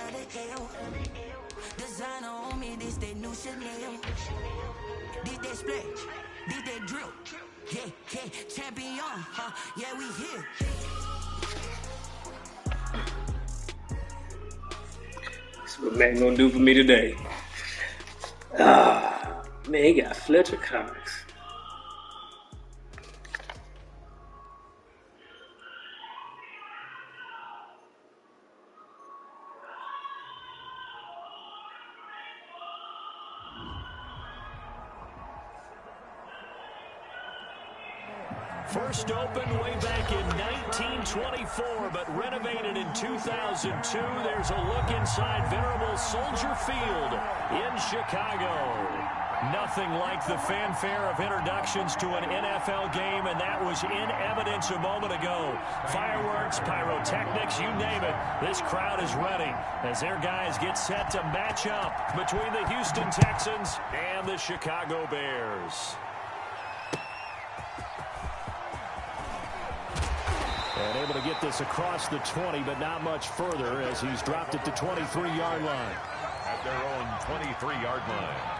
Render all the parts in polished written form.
another L. Designer on me, this that new Chanel. This that splash, this that drip. Yeah, champion, huh? Yeah, we here. That's what man gonna do for me today. Ah, man, he got Fletcher Cox. First opened way back in 1924, but renovated in 2002. There's a look inside venerable Soldier Field in Chicago. Nothing like the fanfare of introductions to an NFL game, and that was in evidence a moment ago. Fireworks, pyrotechnics, you name it. This crowd is ready as their guys get set to match up between the Houston Texans and the Chicago Bears. And able to get this across the 20, but not much further as he's dropped it to 23-yard line. At their own 23-yard line.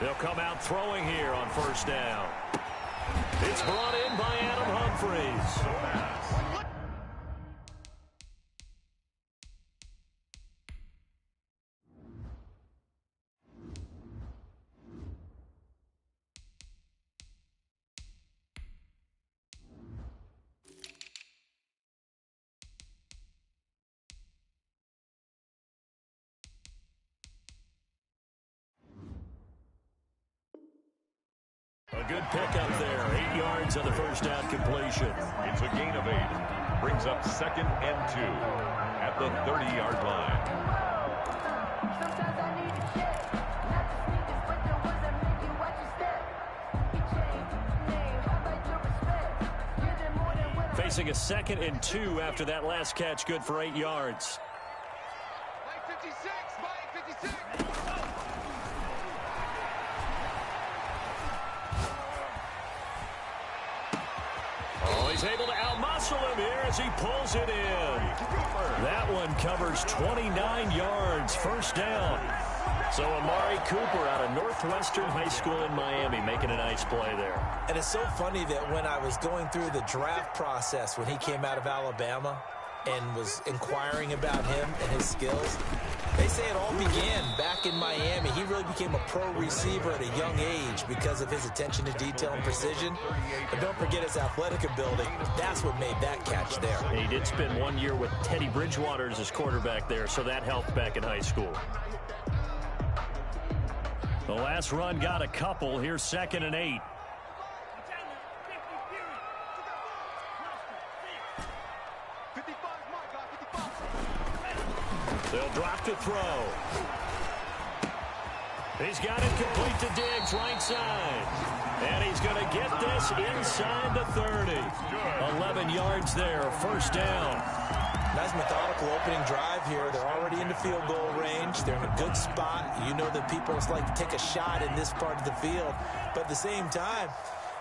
They'll come out throwing here on first down. It's brought in by Adam Humphries. A good pickup there. 8 yards on the first down completion. It's a gain of 8. Brings up 2nd and 2 at the 30-yard line. Facing a 2nd and 2 after that last catch. Good for 8 yards. He's able to outmuscle him here as he pulls it in. That one covers 29 yards. First down. So Amari Cooper out of Northwestern High School in Miami making a nice play there. And it's so funny that when I was going through the draft process when he came out of Alabama and was inquiring about him and his skills, they say it all began back in Miami. He really became a pro receiver at a young age because of his attention to detail and precision. But don't forget his athletic ability. That's what made that catch there. He did spend 1 year with Teddy Bridgewater as his quarterback there, so that helped back in high school. The last run got a couple. Here's 2nd and 8. They'll drop to throw. He's got it complete to Diggs, right side. And he's going to get this inside the 30. 11 yards there, first down. Nice methodical opening drive here. They're already in the field goal range. They're in a good spot. You know that people just like to take a shot in this part of the field. But at the same time,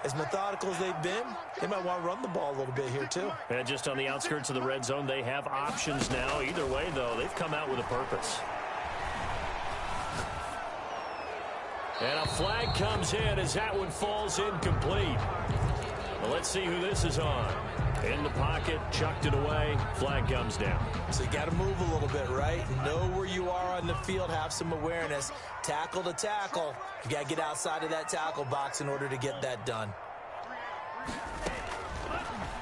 as methodical as they've been, they might want to run the ball a little bit here too. And just on the outskirts of the red zone, they have options now. Either way, though, they've come out with a purpose. And a flag comes in as that one falls incomplete. Well, let's see who this is on. In the pocket, chucked it away, flag comes down. So you got to move a little bit, right? Know where you are on the field, have some awareness. Tackle to tackle. You got to get outside of that tackle box in order to get that done.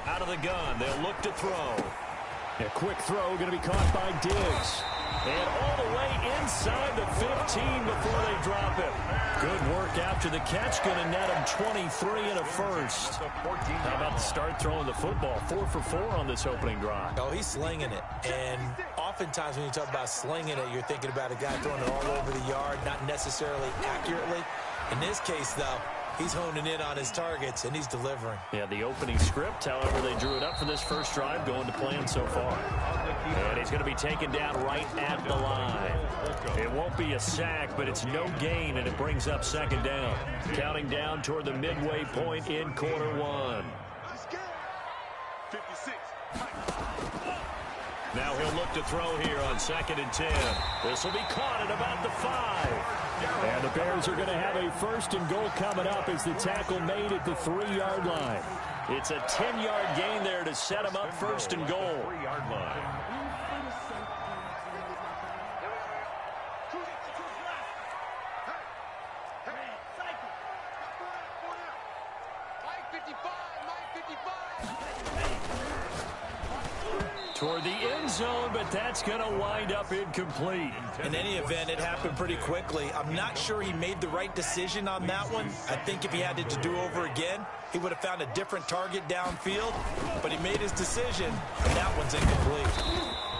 Out of the gun, they'll look to throw. A quick throw going to be caught by Diggs. And all the way inside the 15 before they drop it. Good work after the catch. Going to net him 23 and a first. How about the start throwing the football? 4 for 4 on this opening drive. Oh, he's slinging it. And oftentimes when you talk about slinging it, you're thinking about a guy throwing it all over the yard, not necessarily accurately. In this case, though, he's honing in on his targets, and he's delivering. Yeah, the opening script, however, they drew it up for this first drive, going to plan so far. And he's going to be taken down right at the line. It won't be a sack, but it's no gain, and it brings up second down. Counting down toward the midway point in quarter one. Now he'll look to throw here on 2nd and 10. This will be caught at about the 5. And the Bears are going to have a 1st and goal coming up as the tackle made at the 3-yard line. It's a 10-yard gain there to set him up 1st and goal. 3-yard line. Toward the end zone, but that's going to wind up incomplete. In any event, it happened pretty quickly. I'm not sure he made the right decision on that one. I think if he had it to do over again, he would have found a different target downfield. But he made his decision, and that one's incomplete.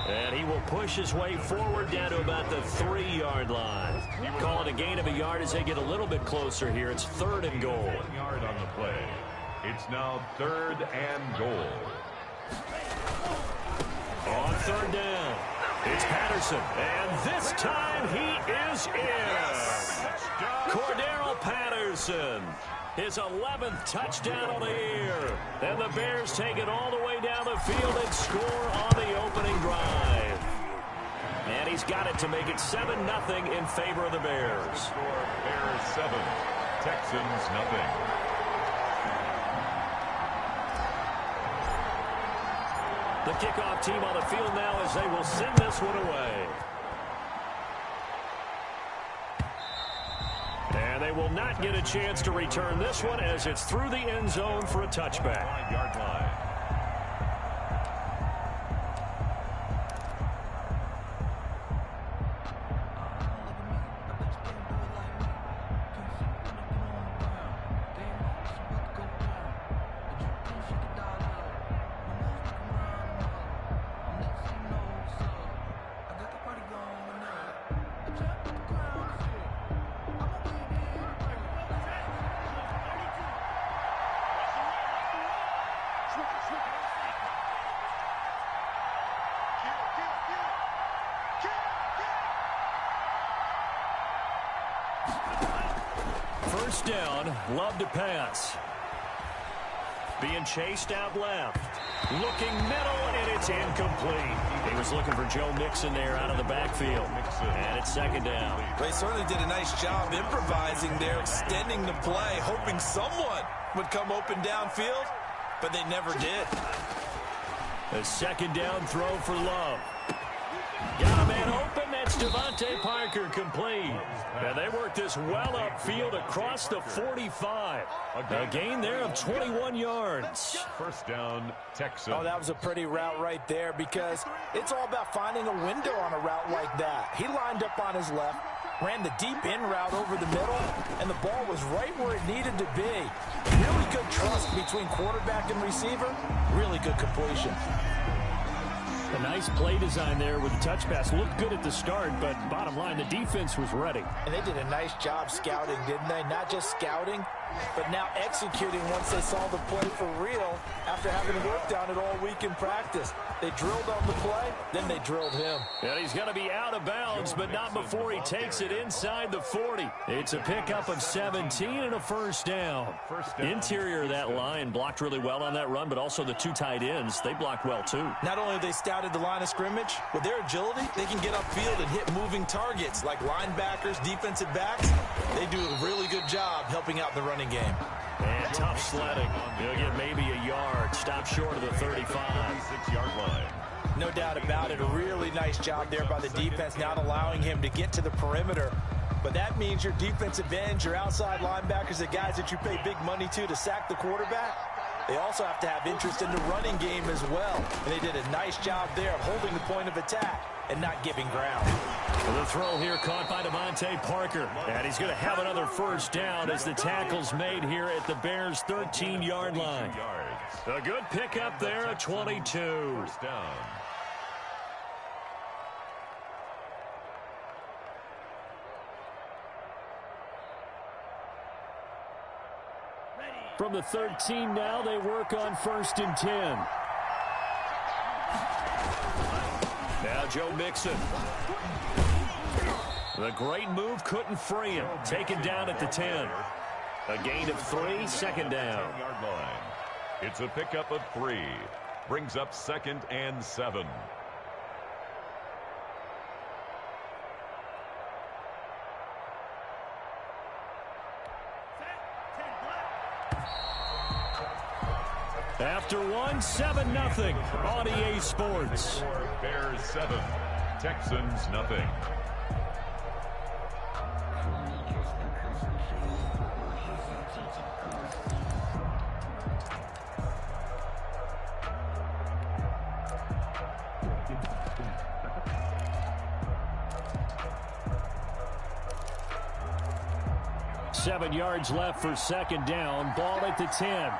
And he will push his way forward down to about the 3-yard line. Call it a gain of a yard as they get a little bit closer here. It's 3rd and goal. 1 yard on the play. It's now 3rd and goal. On 3rd down, it's Patterson, and this time he is in. Cordero Patterson, his 11th touchdown on the year. And the Bears take it all the way down the field and score on the opening drive. And he's got it to make it 7-0 in favor of the Bears. Score Bears 7, Texans nothing. The kickoff team on the field now as they will send this one away. And they will not get a chance to return this one as it's through the end zone for a touchback. 5-yard line. First down, Love to pass. Being chased out left. Looking middle, and it's incomplete. He was looking for Joe Mixon there out of the backfield. And it's 2nd down. They certainly did a nice job improvising there, extending the play, hoping someone would come open downfield, but they never did. A 2nd down throw for Love. Got a man open. That's Devontae Parker complete. And they worked this well upfield across the 45. A gain there of 21 yards. First down, Texans. Oh, that was a pretty route right there because it's all about finding a window on a route like that. He lined up on his left, ran the deep in route over the middle, and the ball was right where it needed to be. Really good trust between quarterback and receiver. Really good completion. A nice play design there with the touch pass. Looked good at the start, but bottom line, the defense was ready. And they did a nice job scouting, didn't they? Not just scouting, but now executing once they saw the play for real after having worked on it all week in practice. They drilled on the play, then they drilled him. And he's going to be out of bounds, but not before he takes it inside the 40. It's a pickup of 17 and a first down. Interior of that line blocked really well on that run, but also the 2 tight ends, they blocked well too. Not only have they scouted the line of scrimmage, with their agility, they can get upfield and hit moving targets like linebackers, defensive backs. They do a really good job helping out the running game. And tough sledding. He'll get maybe a yard. Stop short of the 35. 6-yard line. No doubt about it. A really nice job there by the defense, not allowing him to get to the perimeter. But that means your defensive ends, your outside linebackers, the guys that you pay big money to sack the quarterback, they also have to have interest in the running game as well. And they did a nice job there of holding the point of attack and not giving ground. The throw here caught by Devontae Parker. And he's going to have another first down as the tackle's made here at the Bears' 13-yard line. A good pickup there at 22. First down. From the 13 now, they work on 1st and 10. Now Joe Mixon. The great move couldn't free him. Taken down at the 10. A gain of 3, 2nd down. It's a pickup of 3. Brings up 2nd and 7. After 1, 7-0 on EA Sports. Bears 7, Texans nothing. Seven yards left for 2nd down. Ball at the 10.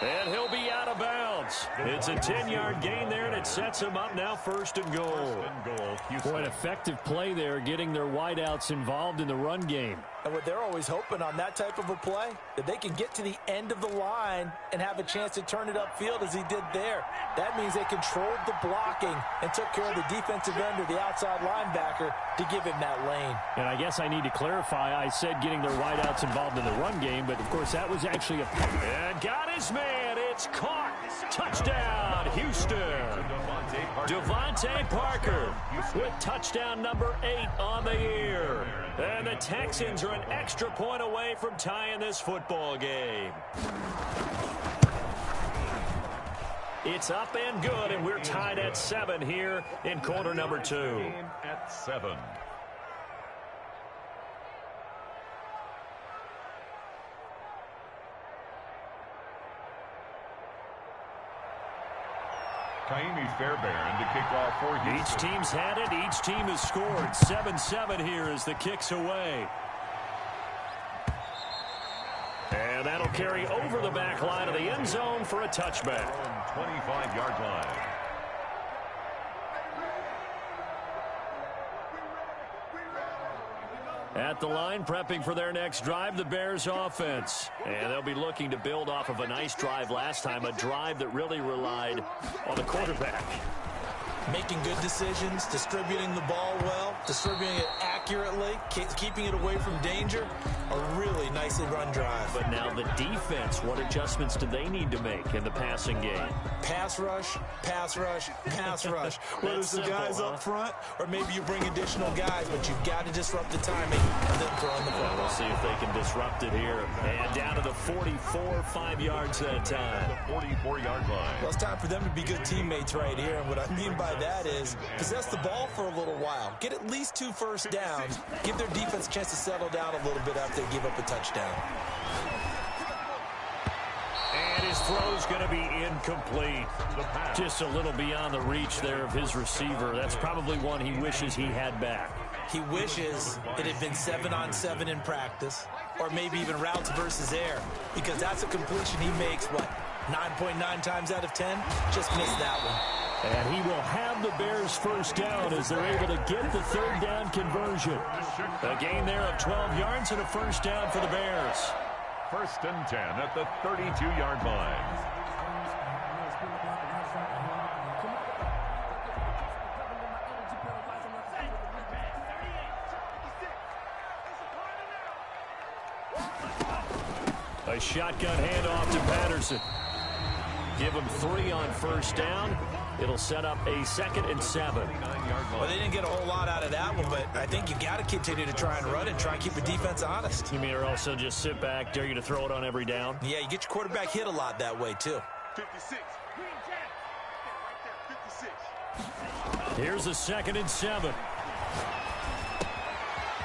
And he'll be out of bounds. It's a 10-yard gain there, and it sets him up now 1st and goal. Boy, an effective play there, getting their wideouts involved in the run game. And what they're always hoping on that type of a play, that they can get to the end of the line and have a chance to turn it upfield as he did there. That means they controlled the blocking and took care of the defensive end or the outside linebacker to give him that lane. And I guess I need to clarify, I said getting their wideouts involved in the run game, but of course that was actually a... And got his man. It's caught. Touchdown, Houston. Devontae Parker with touchdown number 8 on the year. And the Texans are an extra point away from tying this football game. It's up and good, and we're tied at 7 here in quarter number 2. At 7. Kaimi Fairbairn to kick off for Houston. Each team's had it. Each team has scored. 7-7 here as the kick's away. And that'll carry over the back line of the end zone for a touchback. 25-yard line. At the line, prepping for their next drive, the Bears offense. And they'll be looking to build off of a nice drive last time, a drive that really relied on the quarterback. Making good decisions, distributing the ball well, distributing it accurately, keeping it away from danger. A really nicely run drive. But now the defense, what adjustments do they need to make in the passing game? Pass rush, pass rush, pass rush. Whether it's the guys up front or maybe you bring additional guys, but you've got to disrupt the timing and then throw in the football. We'll see if they can disrupt it here. And down to the 44, 5 yards that time. The 44-yard line. Well, it's time for them to be good teammates right here. And what I mean by that is possess the ball for a little while. Get at least 2 first downs. Give their defense a chance to settle down a little bit after they give up a touchdown. And his throw's going to be incomplete. Just a little beyond the reach there of his receiver. That's probably one he wishes he had back. He wishes it had been 7-on-7 in practice, or maybe even routes versus air, because that's a completion he makes, what, 9.9 times out of 10? Just missed that one. And he will have the Bears first down as they're able to get the 3rd down conversion. A gain there of 12 yards and a first down for the Bears. 1st and 10 at the 32-yard line. A shotgun handoff to Patterson. Give him 3 on first down. It'll set up a 2nd and 7. Well, they didn't get a whole lot out of that one, but I think you got to continue to try and run and try and keep the defense honest. You mean or also just sit back, dare you to throw it on every down? Yeah, you get your quarterback hit a lot that way, too. 56. Here's a 2nd and 7.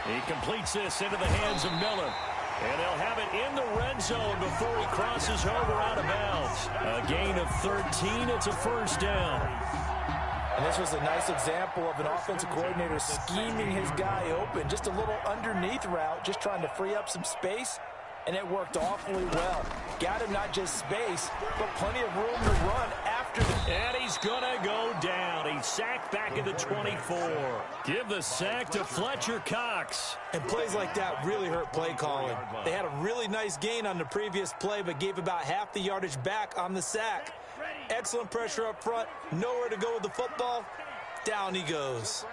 He completes this into the hands of Miller. And they'll have it in the red zone before he crosses over out of bounds. A gain of 13. It's a first down. And this was a nice example of an offensive coordinator scheming his guy open. Just a little underneath route, just trying to free up some space. And it worked awfully well. Got him not just space, but plenty of room to run after the... And he's going to go down. He's sacked back at the 24. Give the sack to Fletcher Cox. And plays like that really hurt play calling. They had a really nice gain on the previous play, but gave about half the yardage back on the sack. Excellent pressure up front. Nowhere to go with the football. Down he goes.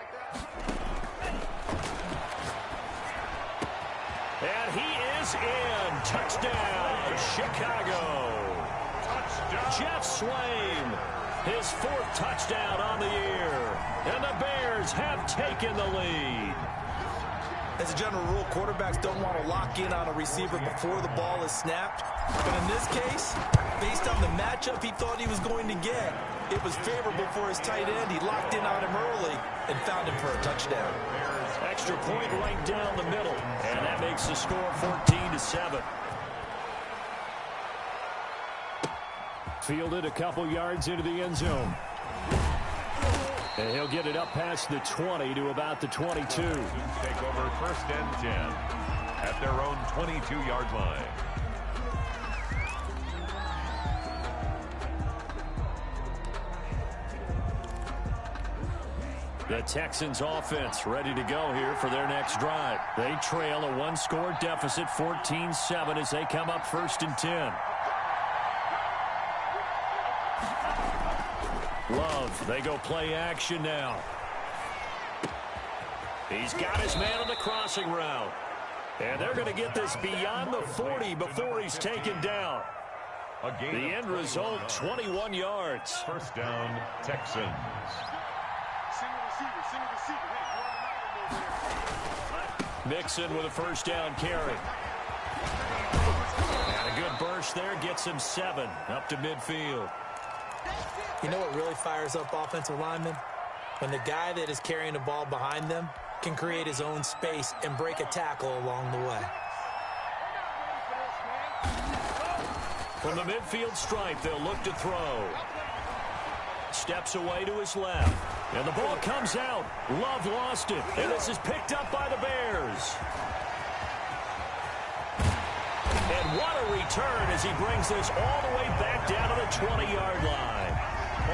And he is in. Touchdown, Chicago. Touchdown. Jeff Swain, his 4th touchdown on the year. And the Bears have taken the lead. As a general rule, quarterbacks don't want to lock in on a receiver before the ball is snapped. But in this case, based on the matchup he thought he was going to get, it was favorable for his tight end. He locked in on him early and found him for a touchdown. Extra point right down the middle. And that makes the score 14-7. Fielded a couple yards into the end zone. And he'll get it up past the 20 to about the 22. Take over 1st and 10 at their own 22-yard line. The Texans offense ready to go here for their next drive. They trail a 1-score deficit, 14-7, as they come up 1st and 10. Love, they go play action now. He's got his man on the crossing route. And they're going to get this beyond the 40 before he's taken down. The end result, 21 yards. First down, Texans. Mixon with a first down carry. And a good burst there gets him 7 up to midfield. You know what really fires up offensive linemen? When the guy that is carrying the ball behind them can create his own space and break a tackle along the way. From the midfield stripe, they'll look to throw. Steps away to his left. And the ball comes out. Love lost it. And this is picked up by the Bears. And what a return as he brings this all the way back down to the 20-yard line.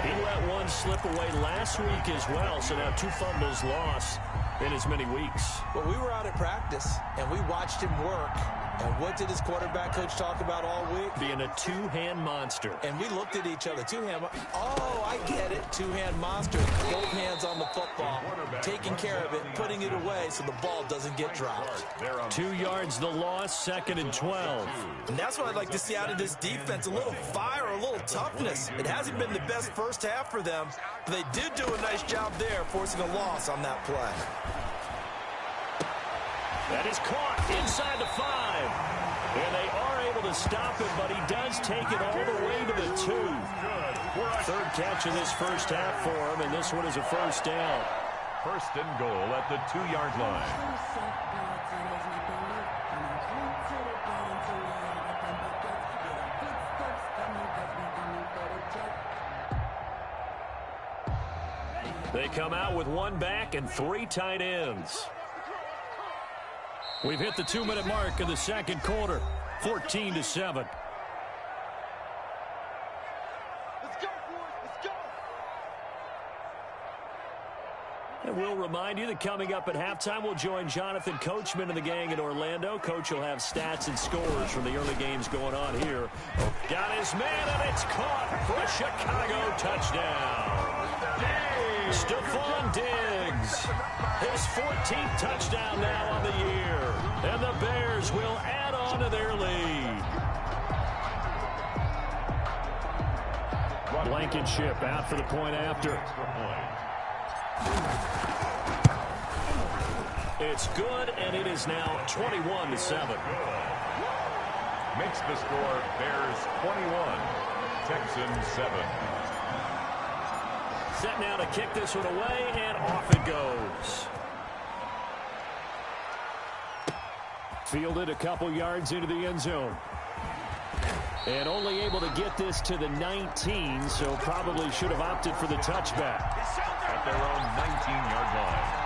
He let one slip away last week as well, so now 2 fumbles lost in as many weeks. Well, we were out at practice, and we watched him work. And what did his quarterback coach talk about all week? Being a 2-hand monster. And we looked at each other. 2-hand. Oh, I get it. 2-hand monster. Both hands on the football. Taking care of it, putting it away so the ball doesn't get dropped. 2 yards the loss, 2nd and 12. And that's what I'd like to see out of this defense. A little fire, a little toughness. It hasn't been the best first half for them, but they did do a nice job there, forcing a loss on that play. That is caught inside the 5. And they are able to stop it, but he does take it all the way to the 2. 3rd catch of this first half for him, and this one is a first down. First and goal at the 2-yard line. They come out with 1 back and 3 tight ends. We've hit the 2-minute mark of the 2nd quarter, 14-7. Let's go, boys. Let's go. And we'll remind you that coming up at halftime, we'll join Jonathan Coachman and the gang in Orlando. Coach will have stats and scores from the early games going on here. Got his man, and it's caught for a Chicago touchdown. Stephon Diggs, his 14th touchdown now on the year. And the Bears will add on to their lead. Blankenship out for the point after. It's good, and it is now 21-7. Makes the score Bears 21, Texans 7. Set now to kick this one away, and off it goes. Fielded a couple yards into the end zone. And only able to get this to the 19, so probably should have opted for the touchback. At their own 19-yard line.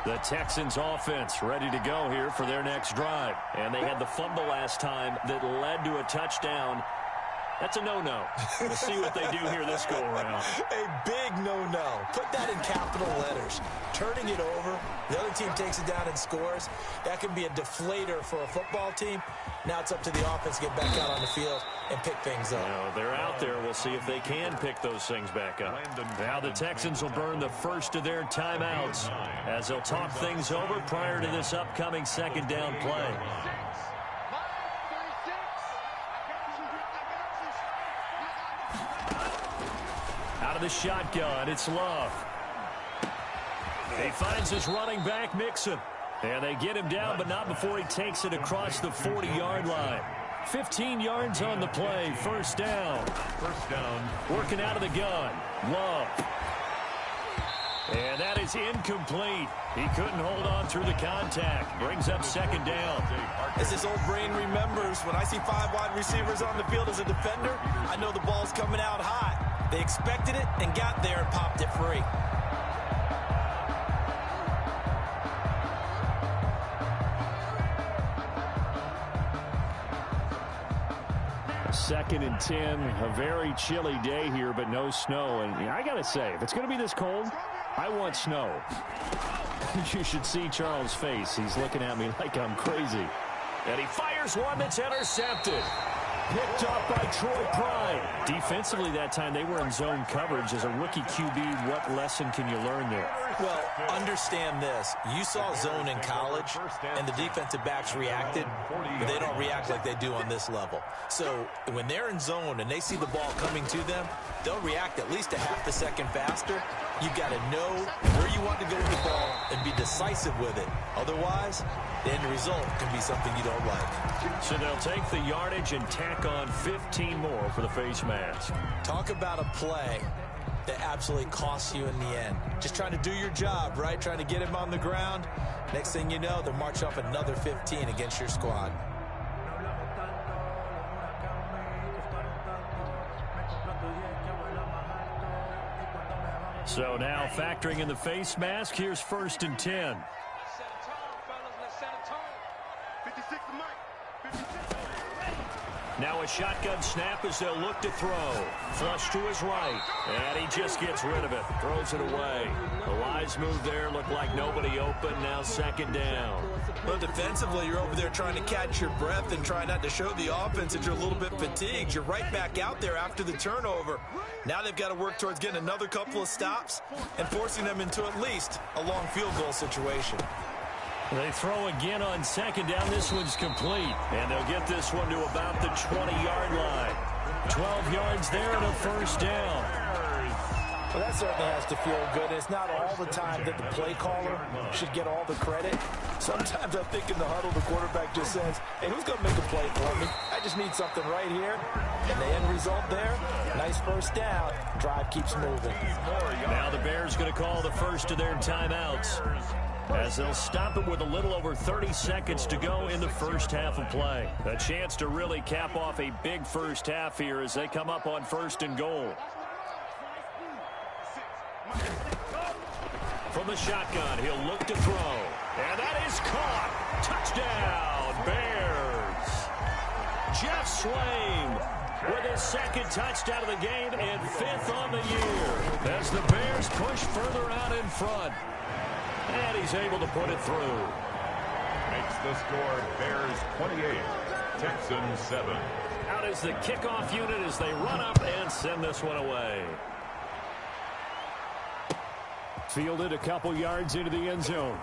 The Texans offense ready to go here for their next drive. And they had the fumble last time that led to a touchdown. That's a no-no. We'll see what they do here this go-around. A big no-no. Put that in capital letters. Turning it over, the other team takes it down and scores. That can be a deflator for a football team. Now it's up to the offense to get back out on the field and pick things up. They're out there. We'll see if they can pick those things back up. Now the Texans will burn the first of their timeouts as they'll talk things over prior to this upcoming second down play. Out of the shotgun, it's Love. He finds his running back, Mixon. And they get him down, but not before he takes it across the 40-yard line. 15 yards on the play, first down. First down. Working out of the gun, Love. And that is incomplete. He couldn't hold on through the contact. Brings up second down. As his old brain remembers, when I see 5 wide receivers on the field as a defender, I know the ball's coming out hot. They expected it and got there and popped it free. Second and 10, a very chilly day here, but no snow. And I got to say, if it's going to be this cold, I want snow. You should see Charles' face. He's looking at me like I'm crazy. And he fires one that's intercepted. Picked off by Troy Pride. Defensively that time, they were in zone coverage. As a rookie QB, what lesson can you learn there? Well, understand this. You saw zone in college, and the defensive backs reacted, but they don't react like they do on this level. So when they're in zone and they see the ball coming to them, they'll react at least a half a second faster. You've got to know where you want to go with the ball and be decisive with it. Otherwise, the end result can be something you don't like. So they'll take the yardage and tack on 15 more for the face mask. Talk about a play that absolutely costs you in the end. Just trying to do your job, right? Trying to get him on the ground. Next thing you know, they'll march off another 15 against your squad. So now factoring in the face mask, here's first and 10. Now a shotgun snap as they'll look to throw. Flush to his right. And he just gets rid of it. Throws it away. The Lions move there. Look like nobody open. Now second down. Well, defensively, you're over there trying to catch your breath and try not to show the offense that you're a little bit fatigued. You're right back out there after the turnover. Now they've got to work towards getting another couple of stops and forcing them into at least a long field goal situation. They throw again on second down. This one's complete. And they'll get this one to about the 20-yard line. 12 yards there and a first down. Well, that certainly has to feel good. It's not all the time that the play caller should get all the credit. Sometimes I think in the huddle, the quarterback just says, hey, who's going to make a play for me? I just need something right here. And the end result there, nice first down. Drive keeps moving. Now the Bears going to call the first of their timeouts, as they'll stop it with a little over 30 seconds to go in the first half of play. A chance to really cap off a big first half here as they come up on first and goal. From the shotgun, he'll look to throw. And that is caught. Touchdown, Bears. Jeff Swain with his second touchdown of the game and 5th on the year as the Bears push further out in front. And he's able to put it through. Makes the score Bears 28, Texans 7. Out is the kickoff unit as they run up and send this one away. Fielded a couple yards into the end zone.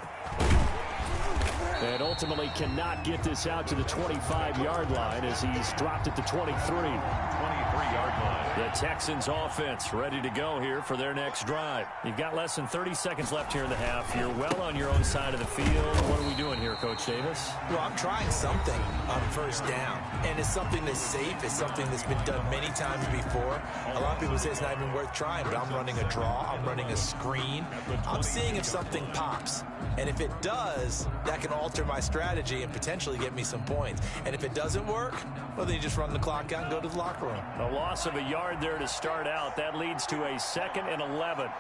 And ultimately cannot get this out to the 25-yard line as he's dropped at the 23. 23-yard line. The Texans offense ready to go here for their next drive. You've got less than 30 seconds left here in the half. You're well on your own side of the field. What are we doing here, Coach Davis? Well, I'm trying something on first down, and it's something that's safe. It's something that's been done many times before. A lot of people say it's not even worth trying, but I'm running a draw. I'm running a screen. I'm seeing if something pops, and if it does, that can alter my strategy and potentially get me some points. And if it doesn't work, well, then you just run the clock out and go to the locker room. A loss of a yard there to start out. That leads to a 2nd and 11.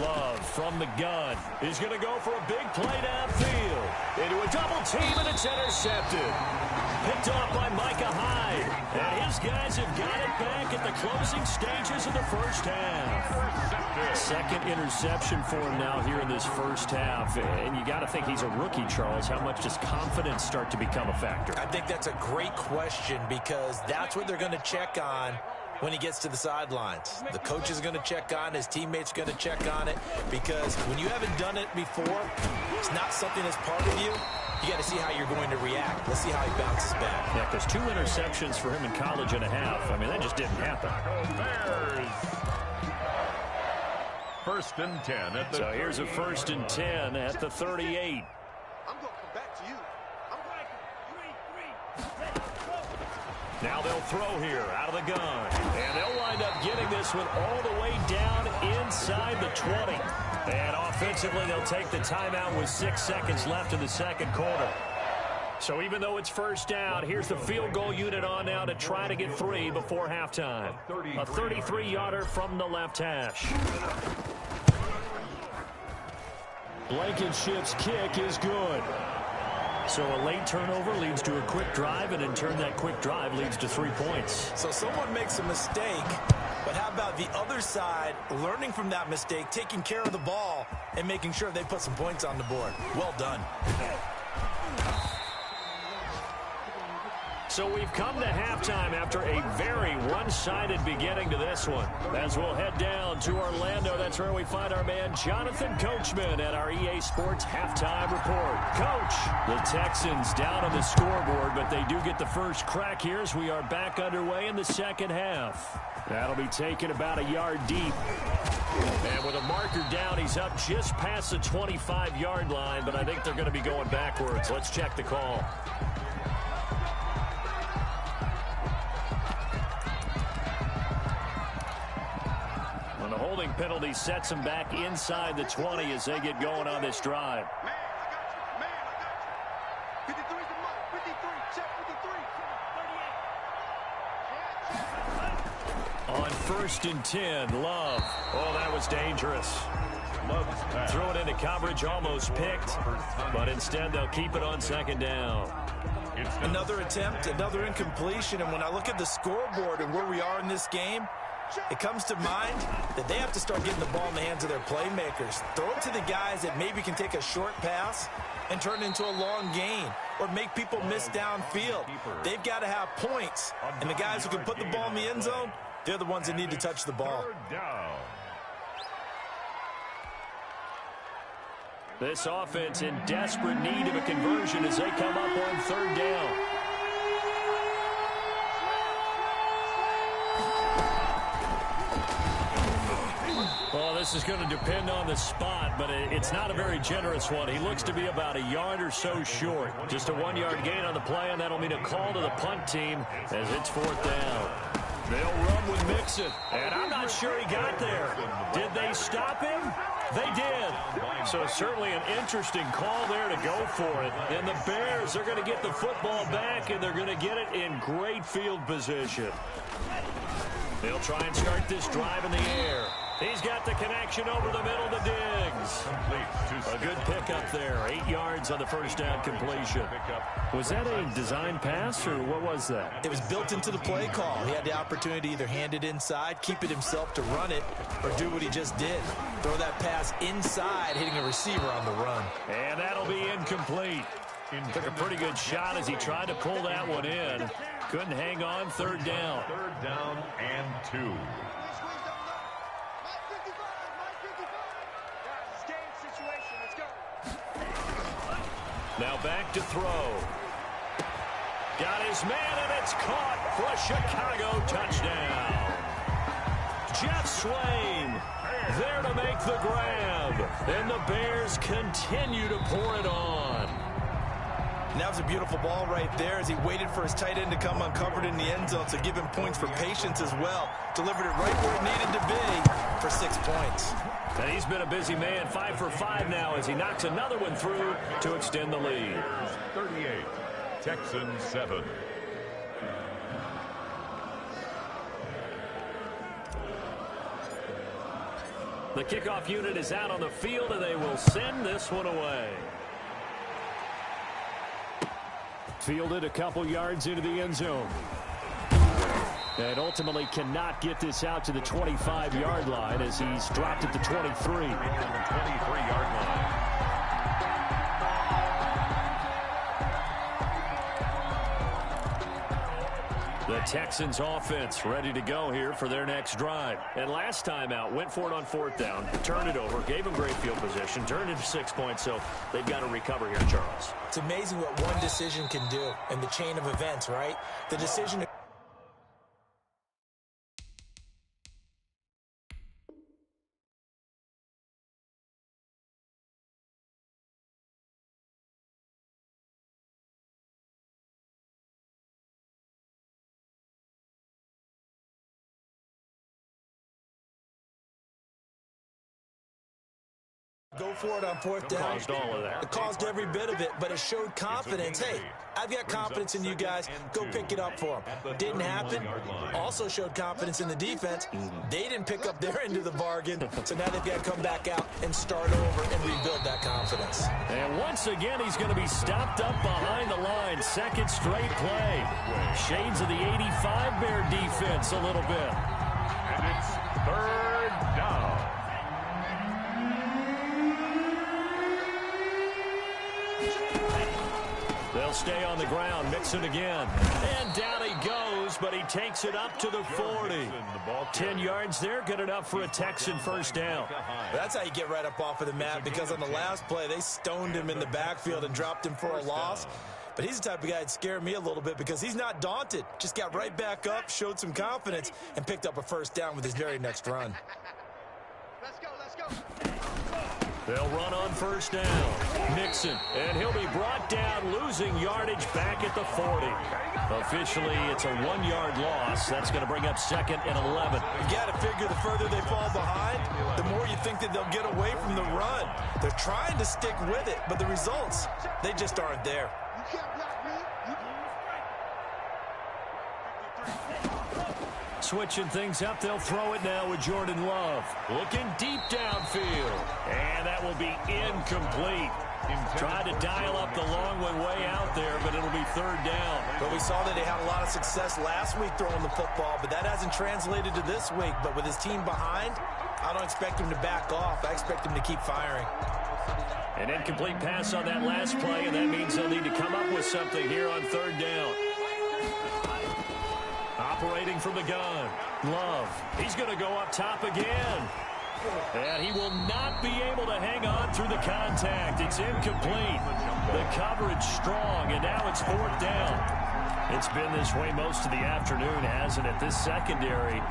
Love from the gun. He's going to go for a big play downfield. Into a double team, and it's intercepted. Picked off by Micah Hyde. And his guys have got it back at the closing stages of the first half. Second interception for him now here in this first half. And you got to think he's a rookie, Charles. How much does confidence start to become a factor? I think that's a great question, because that's what they're going to check on when he gets to the sidelines. The coach is going to check on, his teammates are going to check on it, because when you haven't done it before, it's not something that's part of you. You got to see how you're going to react. Let's see how he bounces back. Yeah, because 2 interceptions for him in college and a half. I mean, that just didn't happen. Bears. 1st and 10 at the So here's a 1st and 10 at the 38. I'm going to come back to you. Now they'll throw here out of the gun. And they'll wind up getting this one all the way down inside the 20. And offensively, they'll take the timeout with 6 seconds left in the second quarter. So even though it's first down, here's the field goal unit on now to try to get 3 before halftime. A 33-yarder from the left hash. Blankenship's kick is good. So a late turnover leads to a quick drive, and in turn that quick drive leads to 3 points. So someone makes a mistake, but how about the other side learning from that mistake, taking care of the ball, and making sure they put some points on the board? Well done. So we've come to halftime after a very one-sided beginning to this one. As we'll head down to Orlando, that's where we find our man Jonathan Coachman at our EA Sports Halftime Report. Coach, the Texans down on the scoreboard, but they do get the first crack here as we are back underway in the second half. That'll be taken about a yard deep. And with a marker down, he's up just past the 25-yard line, but I think they're going to be going backwards. Let's check the call. The holding penalty sets them back inside the 20 as they get going on this drive. Man, I got you. 53's the mark. 53. Check 53. On 1st and 10, Love. Oh, that was dangerous. Throw it into coverage, almost picked, but instead they'll keep it on 2nd down. Another attempt, another incompletion, and when I look at the scoreboard and where we are in this game, it comes to mind that they have to start getting the ball in the hands of their playmakers. Throw it to the guys that maybe can take a short pass and turn it into a long gain, or make people miss downfield. They've got to have points, and the guys who can put the ball in the end zone, they're the ones that need to touch the ball. This offense in desperate need of a conversion as they come up on 3rd down. Well, this is going to depend on the spot, but it's not a very generous one. He looks to be about a yard or so short. Just a 1-yard gain on the play, and that'll mean a call to the punt team as it's 4th down. They'll run with Mixon, and I'm not sure he got there. Did they stop him? They did. So certainly an interesting call there to go for it. And the Bears are going to get the football back, and they're going to get it in great field position. They'll try and start this drive in the air. He's got the connection over the middle to Diggs. A good pickup there. 8 yards on the first down completion. Was that a design pass, or what was that? It was built into the play call. He had the opportunity to either hand it inside, keep it himself to run it, or do what he just did. Throw that pass inside, hitting a receiver on the run. And that'll be incomplete. Took a pretty good shot as he tried to pull that one in. Couldn't hang on. 3rd down. 3rd down and 2. Now back to throw. Got his man, and it's caught for a Chicago touchdown. Jeff Swain there to make the grab. And the Bears continue to pour it on. And that was a beautiful ball right there as he waited for his tight end to come uncovered in the end zone, so give him points for patience as well. Delivered it right where it needed to be for 6 points. And he's been a busy man, 5 for 5 now as he knocks another one through to extend the lead. 38, Texans 7. The kickoff unit is out on the field, and they will send this one away. Fielded a couple yards into the end zone. And ultimately cannot get this out to the 25-yard line as he's dropped at the 23. 23-yard line. The Texans offense ready to go here for their next drive. And last time out, went for it on 4th down, turned it over, gave them great field position, turned into 6 points, so they've got to recover here, Charles. It's amazing what one decision can do in the chain of events, right? The decision to go for it on 4th down. Caused all of that. It caused every bit of it, but it showed confidence. Hey, I've got confidence in you guys. Go pick it up for them. Didn't happen. Also showed confidence in the defense. They didn't pick up their end of the bargain, so now they've got to come back out and start over and rebuild that confidence. And once again, he's going to be stopped up behind the line. Second straight play. Shades of the 85 Bear defense a little bit. And it's 3rd down. They'll stay on the ground, Mixon again. And down he goes, but he takes it up to the 40. 10 yards there, good enough for a Texan first down. That's how you get right up off of the mat, because on the last play, they stoned him in the backfield and dropped him for a loss. But he's the type of guy that scared me a little bit because he's not daunted. Just got right back up, showed some confidence, and picked up a first down with his very next run. Let's go, let's go. They'll run on first down. Nixon, and he'll be brought down, losing yardage back at the 40. Officially, it's a 1-yard loss. That's going to bring up 2nd and 11. You got to figure the further they fall behind, the more you think that they'll get away from the run. They're trying to stick with it, but the results, they just aren't there. You can't block me. Switching things up, they'll throw it now with Jordan Love. Looking deep downfield. And that will be incomplete. Tried to dial up the long one way out there, but it'll be 3rd down. But we saw that they had a lot of success last week throwing the football, but that hasn't translated to this week. But with his team behind, I don't expect him to back off. I expect him to keep firing. An incomplete pass on that last play, and that means they'll need to come up with something here on 3rd down. Operating from the gun. Love. He's going to go up top again. And he will not be able to hang on through the contact. It's incomplete. The coverage strong, and now it's 4th down. It's been this way most of the afternoon, hasn't it? This secondary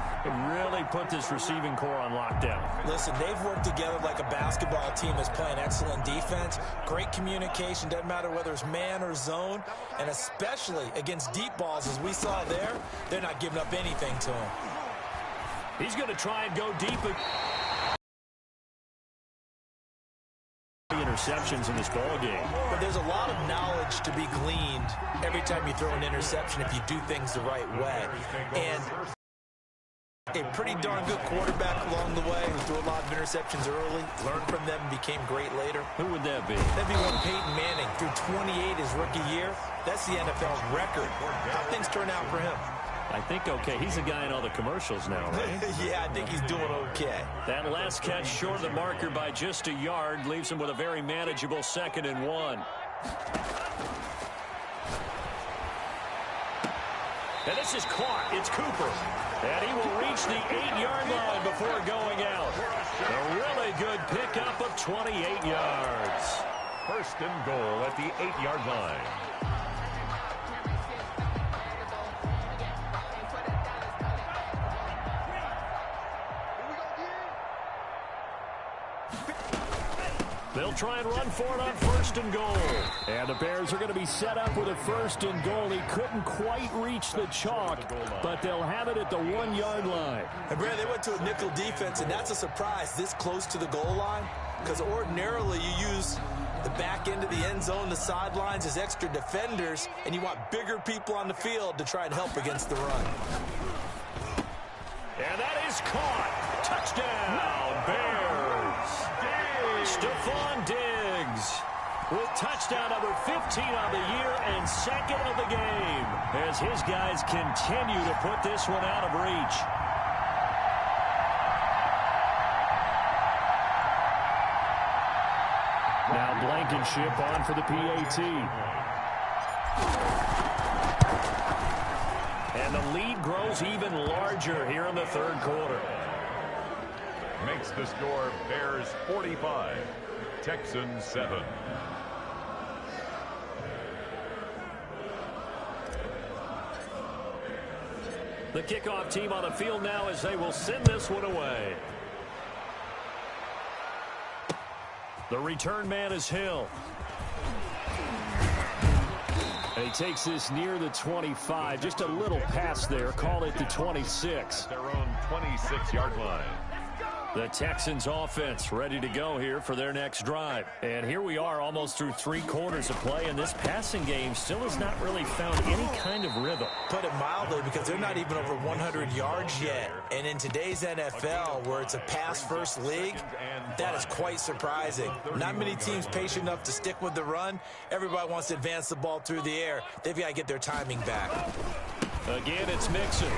really put this receiving core on lockdown. Listen, they've worked together like a basketball team that's playing excellent defense. Great communication, doesn't matter whether it's man or zone. And especially against deep balls, as we saw there, they're not giving up anything to him. He's going to try and go deep. Interceptions in this ball game. But there's a lot of knowledge to be gleaned every time you throw an interception if you do things the right way. And a pretty darn good quarterback along the way who threw a lot of interceptions early, learned from them, and became great later. Who would that be? That'd be one Peyton Manning. Threw 28 his rookie year. That's the NFL record. How things turn out for him? I think okay. He's a guy in all the commercials now, right? Yeah, I think he's doing okay. That last catch short of the marker by just a yard leaves him with a very manageable 2nd and 1. And this is caught. It's Cooper. And he will reach the 8-yard line before going out. A really good pickup of 28 yards. 1st and goal at the 8-yard line. They'll try and run for it on 1st and goal. And the Bears are going to be set up with a 1st and goal. He couldn't quite reach the chalk, but they'll have it at the 1-yard line. And Brad, they went to a nickel defense, and that's a surprise this close to the goal line, because ordinarily you use the back end of the end zone, the sidelines as extra defenders, and you want bigger people on the field to try and help against the run. And that is caught. Touchdown, Bears. Stephon Diggs with touchdown number 15 on the year and 2nd of the game as his guys continue to put this one out of reach. Now Blankenship on for the PAT. And the lead grows even larger here in the 3rd quarter. Makes the score Bears 45, Texans 7. The kickoff team on the field now as they will send this one away. The return man is Hill. And he takes this near the 25. Just a little pass there. Call it the 26. Their own 26-yard line. The Texans offense ready to go here for their next drive. And here we are almost through 3 quarters of play, and this passing game still has not really found any kind of rhythm. Put it mildly, because they're not even over 100 yards yet. And in today's NFL, where it's a pass-first league, that is quite surprising. Not many teams patient enough to stick with the run. Everybody wants to advance the ball through the air. They've got to get their timing back. Again, it's Mixon.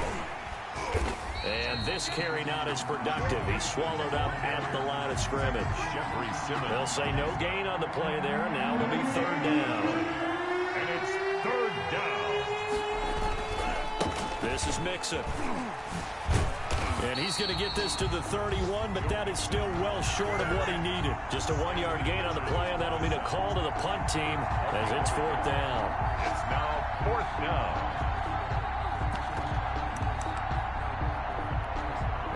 And this carry not as productive. He's swallowed up at the line of scrimmage. They'll say no gain on the play there. Now it'll be 3rd down. And it's 3rd down. This is Mixon. And he's going to get this to the 31, but that is still well short of what he needed. Just a 1-yard gain on the play, and that'll mean a call to the punt team as it's 4th down. It's now 4th down.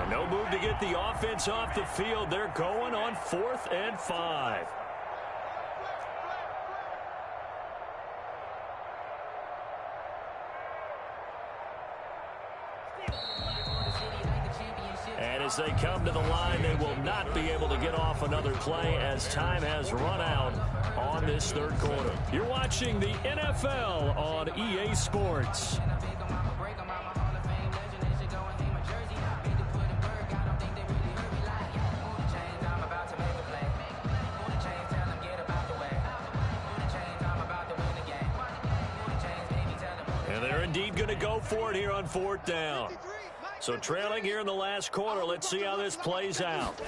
No move to get the offense off the field. They're going on 4th and 5. And as they come to the line, they will not be able to get off another play as time has run out on this 3rd quarter. You're watching the NFL on EA Sports. Indeed going to go for it here on 4th down. So trailing here in the last quarter. Let's see how this plays out.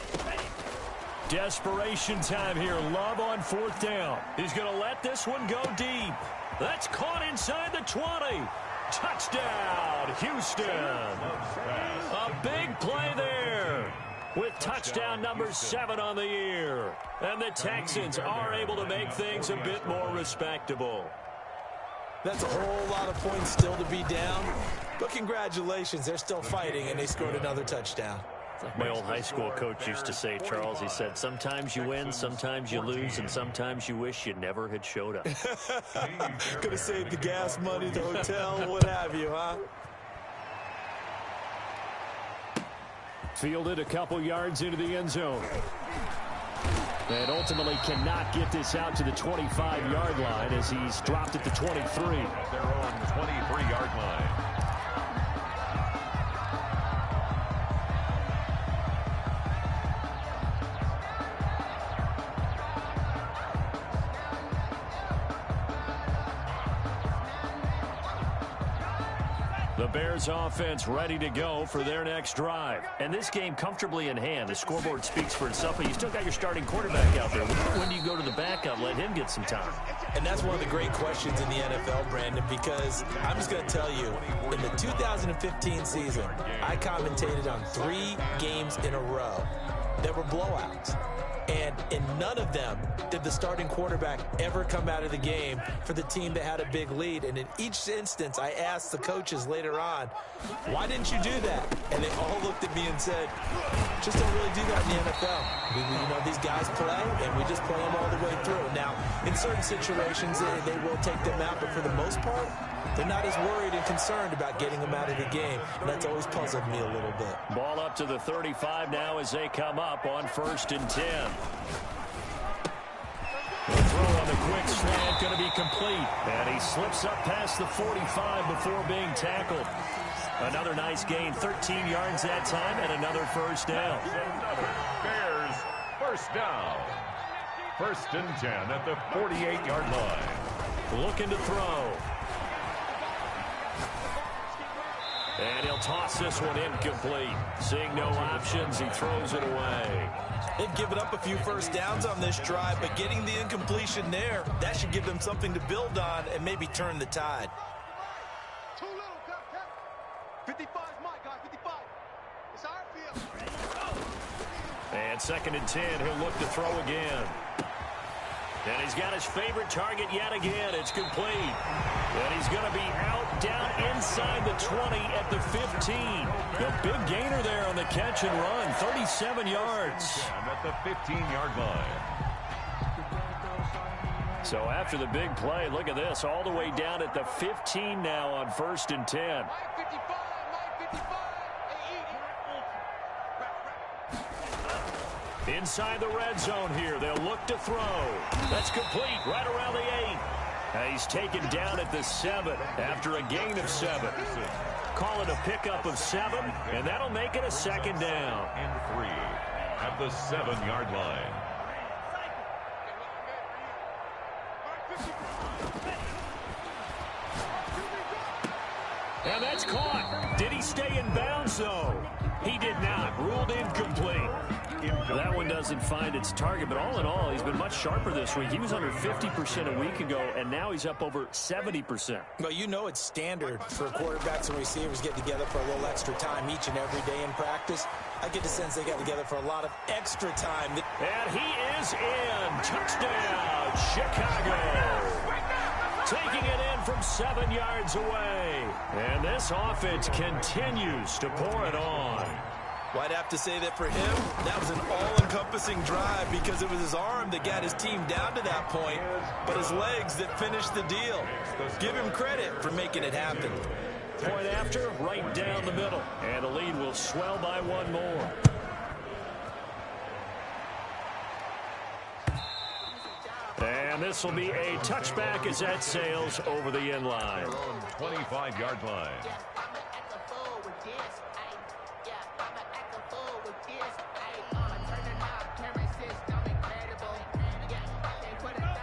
Desperation time here. Love on 4th down. He's going to let this one go deep. That's caught inside the 20. Touchdown, Houston. A big play there with touchdown number 7 on the year. And the Texans are able to make things a bit more respectable. That's a whole lot of points still to be down. But congratulations, they're still fighting, and they scored another touchdown. Like my old high school coach used to say, Charles, he said, sometimes you win, sometimes you lose, and sometimes you wish you never had showed up. Could have saved the gas money, the hotel, what have you, huh? Fielded a couple yards into the end zone. And ultimately cannot get this out to the 25-yard line as he's dropped at the 23. Their own 23-yard line. The Bears offense ready to go for their next drive. And this game comfortably in hand. The scoreboard speaks for itself, but you still got your starting quarterback out there. When do you go to the backup, let him get some time? And that's one of the great questions in the NFL, Brandon, because I'm just going to tell you, in the 2015 season, I commentated on 3 games in a row that were blowouts. And in none of them did the starting quarterback ever come out of the game for the team that had a big lead. And in each instance, I asked the coaches later on, why didn't you do that? And they all looked at me and said, just don't really do that in the NFL. These guys play, and we just play them all the way through. Now, in certain situations, they will take them out, but for the most part, they're not as worried and concerned about getting them out of the game. And that's always puzzled me a little bit. Ball up to the 35 now as they come up on 1st and 10. The throw on the quick slant going to be complete. And he slips up past the 45 before being tackled. Another nice gain, 13 yards that time, and another first down. Another Bears first down. 1st and 10 at the 48-yard line. Looking to throw. And he'll toss this one incomplete. Seeing no options, he throws it away. They've given up a few first downs on this drive, but getting the incompletion there, that should give them something to build on and maybe turn the tide. Too little, Cap. 55 is my guy, 55. It's our field. And 2nd and 10, he'll look to throw again. And he's got his favorite target yet again. It's complete. And he's going to be out down inside the 20 at the 15. The big gainer there on the catch and run, 37 yards. At the 15-yard line. So after the big play, look at this, all the way down at the 15 now on 1st and 10. Inside the red zone here. They'll look to throw. That's complete right around the 8. He's taken down at the 7 after a gain of 7. Call it a pickup of 7, and that'll make it a 2nd down. And 3 at the 7-yard line. And that's caught. Did he stay in bounds, though? He did not. Ruled incomplete. That one doesn't find its target, but all in all, he's been much sharper this week. He was under 50% a week ago, and now he's up over 70%. Well, it's standard for quarterbacks and receivers get together for a little extra time each and every day in practice. I get the sense they got together for a lot of extra time. And he is in. Touchdown, Chicago. Taking it in from 7 yards away. And this offense continues to pour it on. Well, I'd have to say that for him, that was an all-encompassing drive because it was his arm that got his team down to that point, but his legs that finished the deal. Give him credit for making it happen. Point after, right down the middle. And the lead will swell by one more. And this will be a touchback as that sails over the end line. 25-yard line.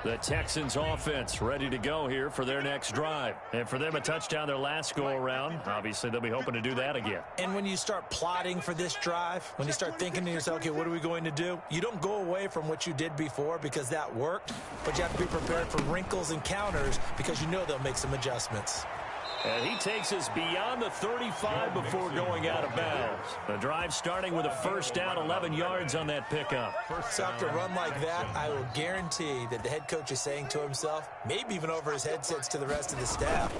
The Texans offense ready to go here for their next drive. And for them, a touchdown their last go-around. Obviously, they'll be hoping to do that again. And when you start plotting for this drive, when you start thinking to yourself, okay, what are we going to do? You don't go away from what you did before because that worked, but you have to be prepared for wrinkles and counters because you know they'll make some adjustments. And he takes us beyond the 35 before going out of bounds. The drive starting with a first down, 11 yards on that pickup. So after a run like that, I will guarantee that the head coach is saying to himself, maybe even over his headsets to the rest of the staff,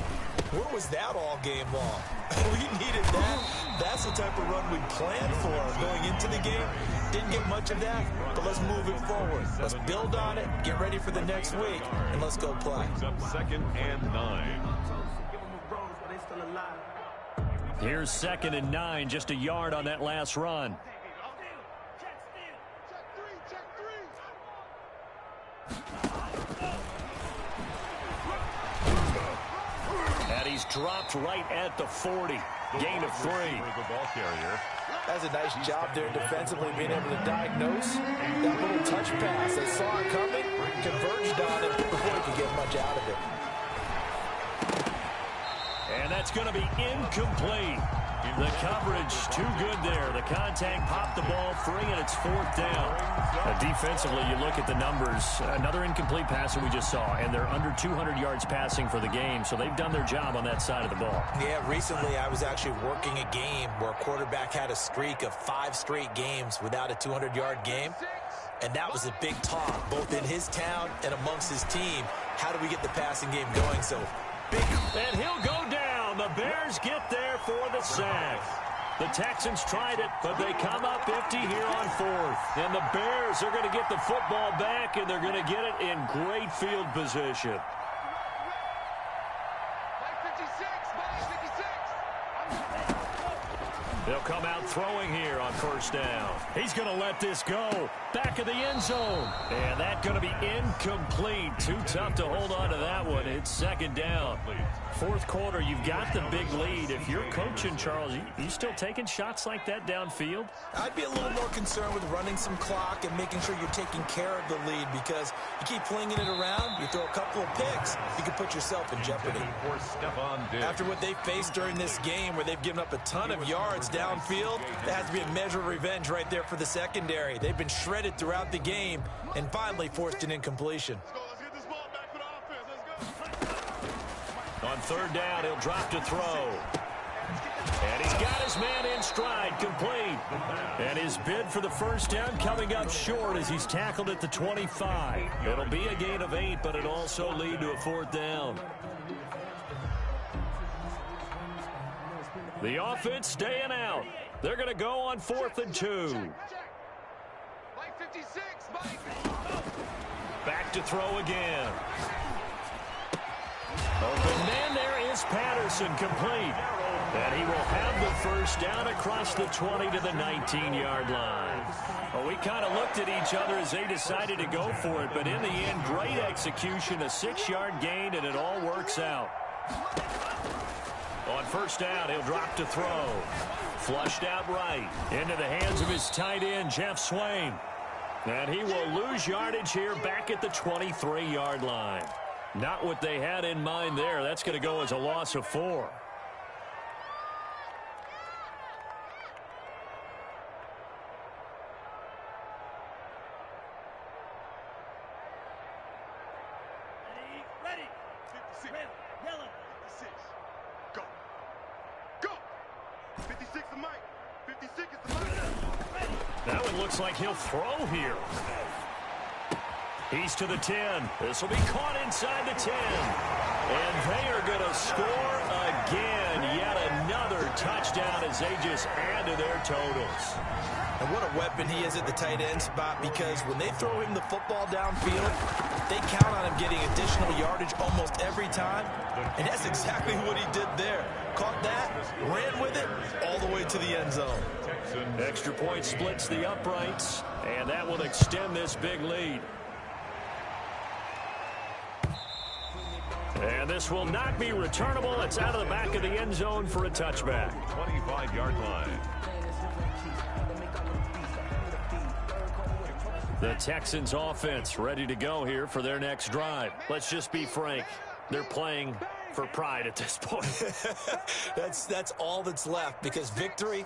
where was that all game long? We needed that. That's the type of run we planned for going into the game. Didn't get much of that, but let's move it forward. Let's build on it, get ready for the next week, and let's go play. Up 2nd and 9. Here's 2nd and 9, just a yard on that last run. And he's dropped right at the 40. Gain of 3. The ball carrier. That's a nice job there defensively, being able to diagnose that little touch pass. They saw it coming, converged on it before he could get much out of it. And that's going to be incomplete. The coverage too good there. The contact popped the ball free, and it's 4th down. Defensively, you look at the numbers. Another incomplete pass that we just saw, and they're under 200 yards passing for the game, so they've done their job on that side of the ball. Yeah, recently I was actually working a game where a quarterback had a streak of 5 straight games without a 200-yard game. And that was a big talk, both in his town and amongst his team. How do we get the passing game going? So big. And he'll go down. The Bears get there for the sack. The Texans tried it, but they come up empty here on 4th. And the Bears are going to get the football back, and they're going to get it in great field position. They'll come out throwing here on 1st down. He's going to let this go. Back of the end zone. And that's going to be incomplete. Too tough to hold on to that one. It's 2nd down. 4th quarter, you've got the big lead. If you're coaching, Charles, you still taking shots like that downfield? I'd be a little more concerned with running some clock and making sure you're taking care of the lead, because you keep flinging it around, you throw a couple of picks, you can put yourself in jeopardy. After what they faced during this game, where they've given up a ton of yards downfield, that has to be a measure of revenge right there for the secondary. They've been shredded throughout the game and finally forced an incompletion. On 3rd down, he'll drop to throw. And he's got his man in stride, complete. And his bid for the 1st down coming up short as he's tackled at the 25. It'll be a gain of 8, but it'll also lead to a 4th down. The offense staying out. They're going to go on 4th and 2. Back to throw again. Open man there is Patterson, complete. And he will have the 1st down across the 20 to the 19-yard line. Well, we kind of looked at each other as they decided to go for it, but in the end, great execution, a 6-yard gain, and it all works out. On 1st down, he'll drop to throw. Flushed out right. Into the hands of his tight end, Jeff Swain. And he will lose yardage here back at the 23-yard line. Not what they had in mind there. That's going to go as a loss of 4. Ready. 56. Red, yellow. 56. Go. Go. 56 is Mike. 56 is the Mike. That one looks like he'll throw here. He's to the 10. This will be caught inside the 10. And they are going to score again. Yet another touchdown as they just add to their totals. And what a weapon he is at the tight end spot, because when they throw him the football downfield, they count on him getting additional yardage almost every time. And that's exactly what he did there. Caught that, ran with it, all the way to the end zone. Extra point splits the uprights, and that will extend this big lead. And this will not be returnable. It's out of the back of the end zone for a touchback. 25-yard line. The Texans offense ready to go here for their next drive. Let's just be frank. They're playing for pride at this point. That's all that's left, because victory,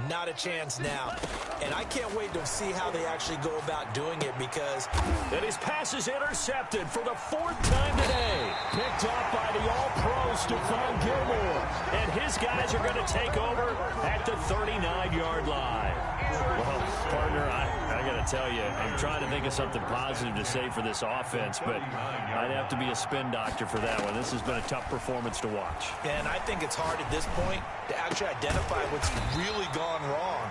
not a chance now. And I can't wait to see how they actually go about doing it, because... And his pass is intercepted for the 4th time today. Picked off by the all-pro Stephon Gilmore. And his guys are going to take over at the 39-yard line. Well, partner, I got to tell you, I'm trying to think of something positive to say for this offense, but I'd have to be a spin doctor for that one. This has been a tough performance to watch. And I think it's hard at this point to actually identify what's really gone wrong.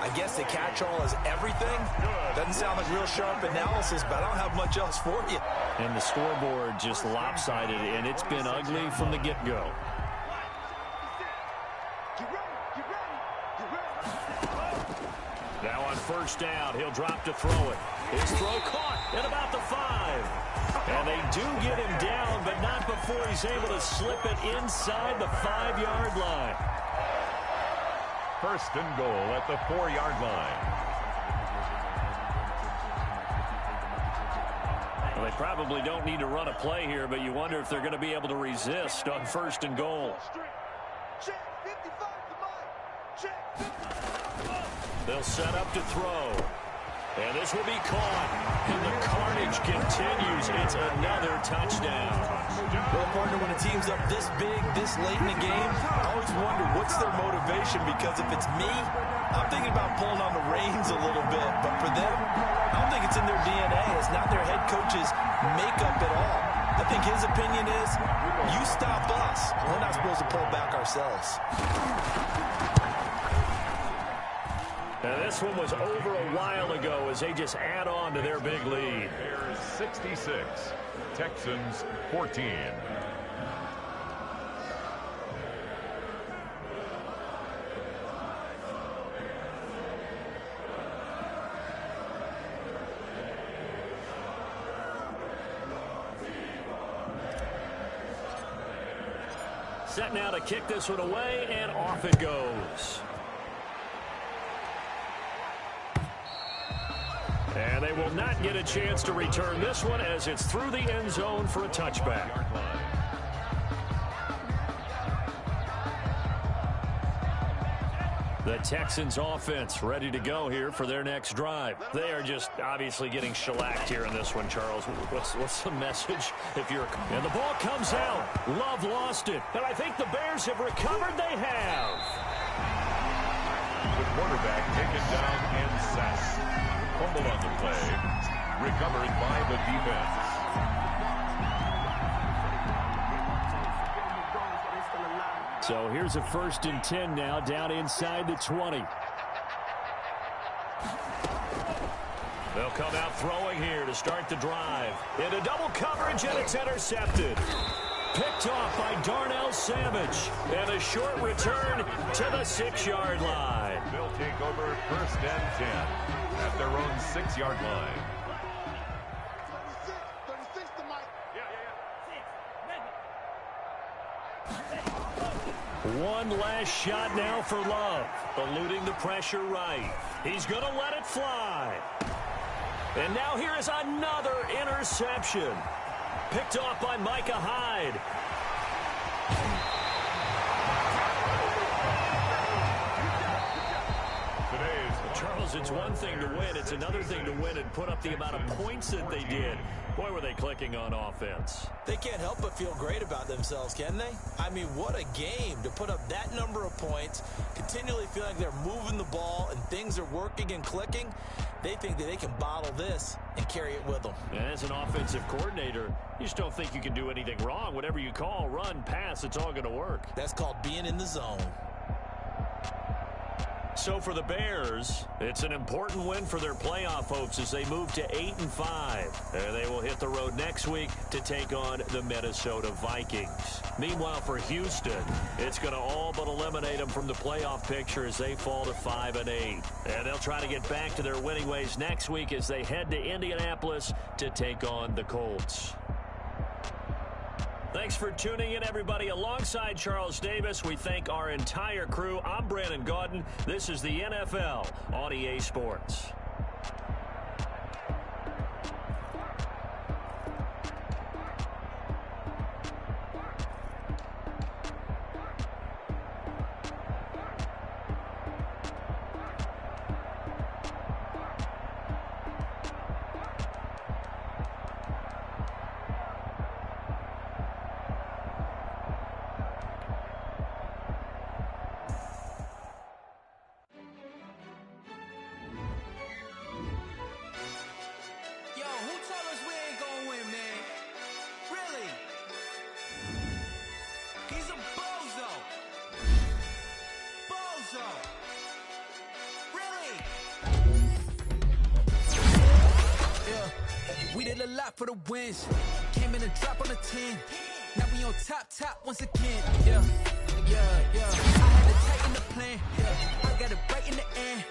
I guess the catch-all is everything. Doesn't sound like real sharp analysis, but I don't have much else for you. And the scoreboard just lopsided, and it's been ugly from the get-go. Now on 1st down, he'll drop to throw it. His throw caught at about the 5. And they do get him down, but not before he's able to slip it inside the 5-yard line. 1st and goal at the 4-yard line. Well, they probably don't need to run a play here, but you wonder if they're going to be able to resist on 1st and goal. They'll set up to throw. And this will be caught. And the carnage continues. It's another touchdown. Well, partner, when a team's up this big, this late in the game, I always wonder what's their motivation, because if it's me, I'm thinking about pulling on the reins a little bit, but for them, I don't think it's in their DNA. It's not their head coach's makeup at all. I think his opinion is, you stop us. We're not supposed to pull back ourselves. Now this one was over a while ago as they just add on to their big lead. Bears 66, Texans 14. Set now to kick this one away, and off it goes. And they will not get a chance to return this one as it's through the end zone for a touchback. The Texans offense ready to go here for their next drive. They are just obviously getting shellacked here in this one, Charles. What's the message if you're... And the ball comes out. Love lost it. And I think the Bears have recovered. They have. The quarterback taken down and sacked. Fumble on the play. Recovered by the defense. So here's a 1st and 10 now, down inside the 20. They'll come out throwing here to start the drive. Into double coverage, and it's intercepted. Picked off by Darnell Savage. And a short return to the 6-yard line. They'll take over 1st and 10 at their own 6-yard line. One last shot now for Love. Eluding the pressure right. He's going to let it fly. And now here is another interception. Picked off by Micah Hyde. Charles, it's one thing to win. It's another thing to win and put up the amount of points that they did. Boy, were they clicking on offense. They can't help but feel great about themselves, can they? I mean, what a game to put up that number of points, continually feel like they're moving the ball and things are working and clicking. They think that they can bottle this and carry it with them. And as an offensive coordinator, you just don't think you can do anything wrong. Whatever you call, run, pass, it's all going to work. That's called being in the zone. So for the Bears, it's an important win for their playoff hopes as they move to 8-5. And they will hit the road next week to take on the Minnesota Vikings. Meanwhile, for Houston, it's going to all but eliminate them from the playoff picture as they fall to 5-8. And they'll try to get back to their winning ways next week as they head to Indianapolis to take on the Colts. Thanks for tuning in, everybody. Alongside Charles Davis, we thank our entire crew. I'm Brandon Gaudin. This is the NFL on EA Sports. For the wins, came in a drop on the 10. Now we on top once again. Yeah. I had to tighten the plan. I got it right in the end.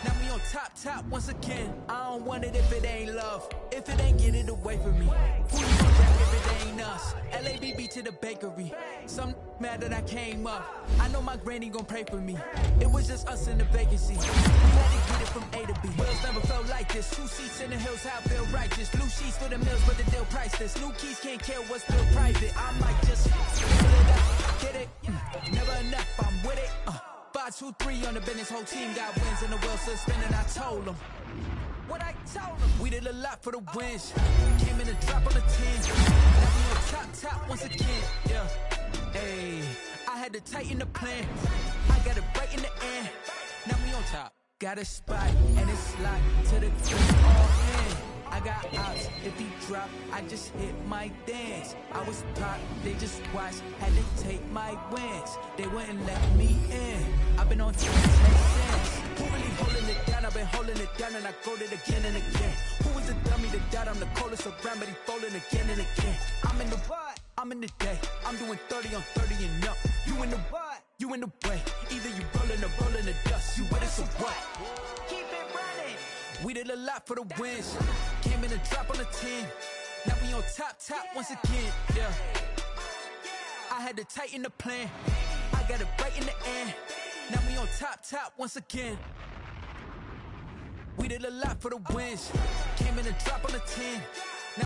Now we on top once again. I don't want it if it ain't love. If it ain't, get it away from me. Who you gon' jack if it ain't us? LABB to the bakery. Some mad that I came up. I know my granny gon' pray for me. It was just us in the vacancy. We had to get it from A to B. Wheels never felt like this. 2 seats in the hills, how I feel righteous. Blue sheets for the mills, but the deal priceless. New keys can't care what's still private. I might just fill it up, get it. Never enough, I'm with it. 5, 2, 3 on the business. Whole team got wins and the wheels still spinning. I told them. What I told them. We did a lot for the wins. Came in a drop on the 10. Now we on top once again. Yeah. Hey, I had to tighten the plan. I got it right in the end. Now we on top. Got a spot, and it's locked to the clip all in. I got ops, if he drop, I just hit my dance. I was pop, they just watched, had to take my wins. They wouldn't let me in. I've been on teams, makes sense. Who really holding it down? I've been holding it down, and I go it again and again. Who was the dummy that doubt? I'm the coldest around, but he folding again and again. I'm in the what? I'm in the day. I'm doing 30 on 30 and up. You in the what? You in the way. Either you rolling the dust. You with us or what? Keep it running. We did a lot for the wins. Came in a drop on the 10. Now we on top once again. Yeah. I had to tighten the plan. I got it right in the end. Now we on top once again. We did a lot for the wins. Came in a drop on the 10.